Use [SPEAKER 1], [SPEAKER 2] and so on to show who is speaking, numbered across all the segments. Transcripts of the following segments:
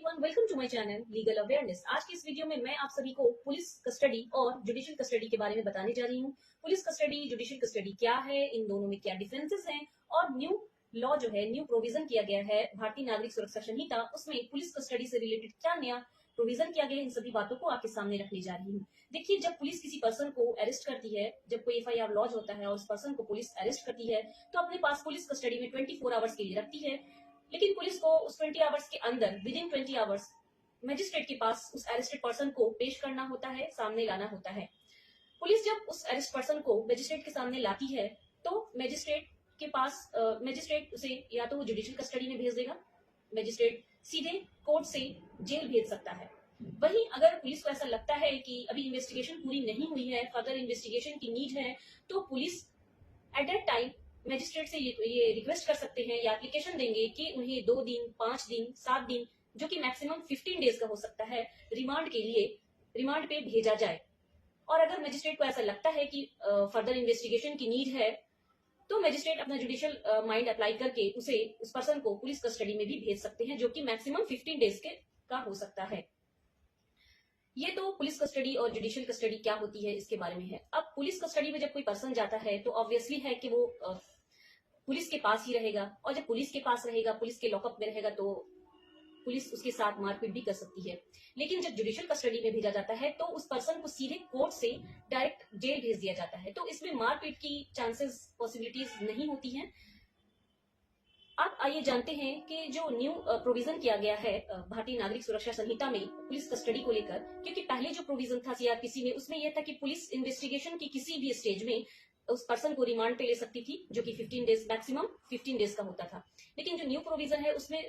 [SPEAKER 1] Everyone, welcome to my channel legal awareness. आज की इस वीडियो में मैं आप सभी को पुलिस कस्टडी और जुडिशियल कस्टडी के बारे में बताने जा रही हूँ। पुलिस कस्टडी, जुडिशियल कस्टडी क्या है, इन दोनों में क्या डिफरेंसेस हैं और न्यू लॉ जो है, न्यू प्रोविजन किया गया है भारतीय नागरिक सुरक्षा संहिता, उसमें पुलिस कस्टडी से रिलेटेड क्या नया प्रोविजन किया गया है, इन सभी बातों को आपके सामने रखने जा रही हूँ। देखिए, जब पुलिस किसी पर्सन को अरेस्ट करती है, जब कोई एफआईआर लॉज होता है और उस पर्सन को पुलिस अरेस्ट करती है, तो अपने पास पुलिस कस्टडी में 24 आवर्स के लिए रखती है। लेकिन पुलिस को उस 20 आवर्स के अंदर, विद इन 20 आवर्स, मजिस्ट्रेट के पास उस अरेस्टेड पर्सन को पेश करना होता है, सामने लाना होता है। पुलिस जब उस अरेस्ट पर्सन को मजिस्ट्रेट के सामने लाती है, तो मजिस्ट्रेट के पास मजिस्ट्रेट उसे या तो जुडिशियल कस्टडी में भेज देगा, मजिस्ट्रेट सीधे कोर्ट से जेल भेज सकता है। वहीं अगर पुलिस को ऐसा लगता है कि अभी इन्वेस्टिगेशन पूरी नहीं हुई है, फर्दर इन्वेस्टिगेशन की नीड है, तो police at that time magistrate से ये रिक्वेस्ट कर सकते हैं या एप्लीकेशन देंगे कि उन्हें 2 दिन, 5 दिन, 7 दिन, जो कि मैक्सिमम 15 डेज का हो सकता है, रिमांड के लिए रिमांड पे भेजा जाए। और अगर मजिस्ट्रेट को ऐसा लगता है कि फर्दर इन्वेस्टिगेशन की नीड है, तो मजिस्ट्रेट अपना जुडिशियल माइंड अप्लाई करके उस पर्सन को पुलिस कस्टडी में भी भेज सकते हैं, जो कि मैक्सिमम 15 डेज का हो सकता है। ये तो पुलिस कस्टडी और जुडिशियल कस्टडी क्या होती है इसके बारे में है। अब पुलिस कस्टडी में जब कोई पर्सन जाता है, तो ऑब्वियसली है कि वो पुलिस के पास ही रहेगा, और जब पुलिस के पास रहेगा, पुलिस के लॉकअप में रहेगा, तो पुलिस उसके साथ मारपीट भी कर सकती है। लेकिन जब जुडिशियल कस्टडी में भेजा जाता है, तो उस पर्सन को सीधे कोर्ट से डायरेक्ट जेल भेज दिया जाता है, तो इसमें मारपीट की चांसेस, पॉसिबिलिटीज नहीं होती हैं। अब आइए जानते हैं कि जो न्यू प्रोविजन किया गया है भारतीय नागरिक सुरक्षा संहिता में पुलिस कस्टडी को लेकर, क्योंकि पहले जो प्रोविजन था सीआरपीसी में, उसमें यह था कि पुलिस इन्वेस्टिगेशन की किसी भी स्टेज में उस पर्सन को रिमांड पे ले सकती थी, जो कि 15 डेज, मैक्सिमम 15 डेज का होता था। लेकिन जो न्यू प्रोविजन है उसमें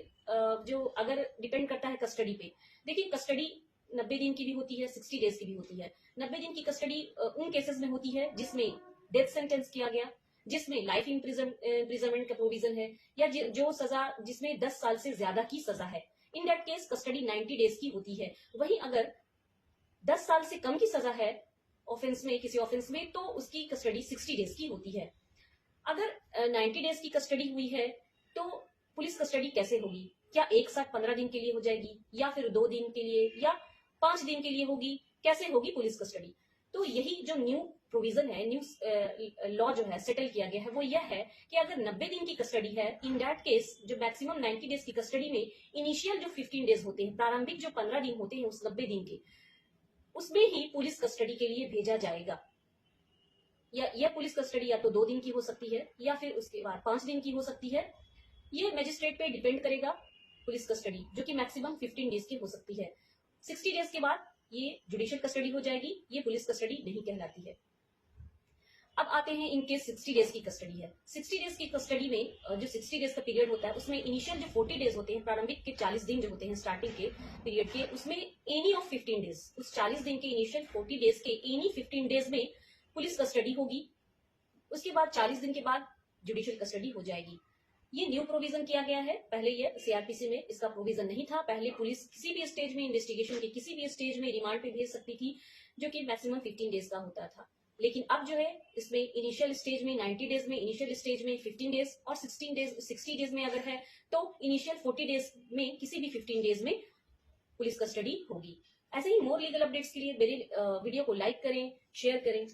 [SPEAKER 1] जो अगर डिपेंड करता है कस्टडी पे, देखिए कस्टडी 90 दिन की भी होती है, 60 डेज की भी होती है। 90 दिन की कस्टडी उन केसेस में होती है जिसमें डेथ सेंटेंस किया गया, जिसमें लाइफ इम्प्रिजनमेंट का प्रोविजन है, या जो सजा जिसमें 10 साल से ज्यादा की सजा है, in that case custody 90 days की होती है। वहीं अगर 10 साल से कम की सजा है ऑफेंस में, किसी ऑफेंस में, तो उसकी कस्टडी 60 डेज की होती है। अगर 90 डेज की कस्टडी हुई है, तो पुलिस कस्टडी कैसे होगी? क्या एक साथ 15 दिन के लिए हो जाएगी, या फिर 2 दिन के लिए, या 5 दिन के लिए होगी? कैसे होगी पुलिस कस्टडी? तो यही जो न्यू प्रोविजन है, न्यू लॉ जो है सेटल किया गया है, वो यह है कि अगर 90 दिन की कस्टडी है, इन दैट केस जो मैक्सिमम 90 डेज की कस्टडी में इनिशियल जो 15 डेज होते हैं, प्रारंभिक जो 15 दिन होते हैं उस 90 दिन के, उसमें ही पुलिस कस्टडी के लिए भेजा जाएगा। या यह पुलिस कस्टडी या तो 2 दिन की हो सकती है, या फिर उसके बाद 5 दिन की हो सकती है। ये मजिस्ट्रेट पे डिपेंड करेगा पुलिस कस्टडी, जो कि मैक्सिमम 15 डेज की हो सकती है। 60 डेज के बाद ये जुडिशियल कस्टडी हो जाएगी, ये पुलिस कस्टडी नहीं कहलाती है। अब आते हैं इन केस 60 डेज की कस्टडी है। 60 डेज की कस्टडी में जो 60 डेज का पीरियड होता है, उसमें इनिशियल जो 40 डेज होते हैं, प्रारंभिक के 40 दिन जो होते हैं स्टार्टिंग के पीरियड के, उसमें एनी ऑफ 15 डेज, उस 40 दिन के इनिशियल 40 डेज के एनी 15 डेज में पुलिस कस्टडी होगी। उसके बाद 40 दिन के बाद जुडिशियल कस्टडी हो जाएगी। ये न्यू प्रोविजन किया गया है, पहले ये सीआरपीसी में इसका प्रोविजन नहीं था। पहले पुलिस किसी भी स्टेज में, इन्वेस्टिगेशन के किसी भी स्टेज में रिमांड पे भेज सकती थी, जो कि मैक्सिमम 15 डेज का होता था। लेकिन अब जो है, इसमें इनिशियल स्टेज में 90 डेज में, इनिशियल स्टेज में 15 डेज, और 60 डेज में अगर है, तो इनिशियल 40 डेज में किसी भी 15 डेज में पुलिस कस्टडी होगी। ऐसे ही मोर लीगल अपडेट्स के लिए मेरे वीडियो को लाइक करें, शेयर करें।